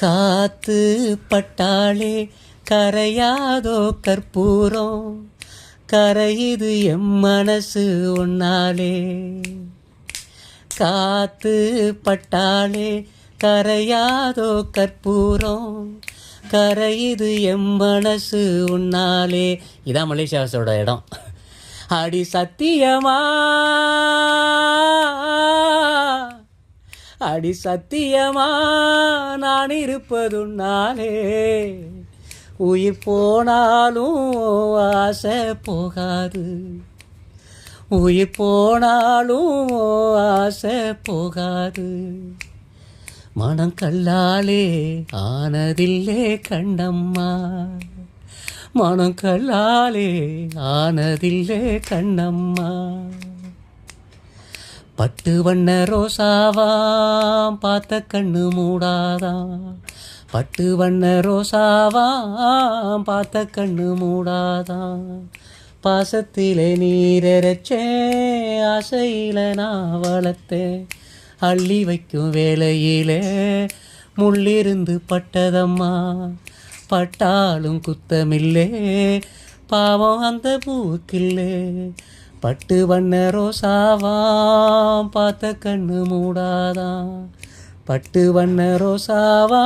காத்து பட்டாளே கரையாதோ கற்பூரம், கரையுது எம் மனசு உன்னாலே. காத்து பட்டாளே கரையாதோ கற்பூரம், கரையுது எம் மனசு உன்னாலே. இதான் மலேசியாஸோட இடம். அடி சத்தியமா, அடி சத்தியமா நான் இருப்பதுன்னாலே, உயிர் போனாலும் ஆசை போகாது, உயிர் போனாலும் ஆசை போகாது. மனம் கல்லாலே ஆனதில்லே கண்ணம்மா, மனம் கல்லாலே ஆனதில்லே கண்ணம்மா. பட்டு வண்ண ரோசாவாம் பார்த்த கண்ணு மூடாதான், பட்டு வண்ண ரோசாவாம் பார்த்த கண்ணு மூடாதான். பாசத்திலே நீரச்சேன், ஆசையில் நான் வளர்த்தேன், அள்ளி வைக்கும் வேளையிலே முள்ளிருந்து பட்டதம்மா. பட்டாலும் குத்தமில்லே, பாவம் அந்த பூவுக்கில்லே. பட்டு வண்ண ரோசாவாம் பார்த்த கண்ணு மூடாதான், பட்டு வண்ண ரோசாவா.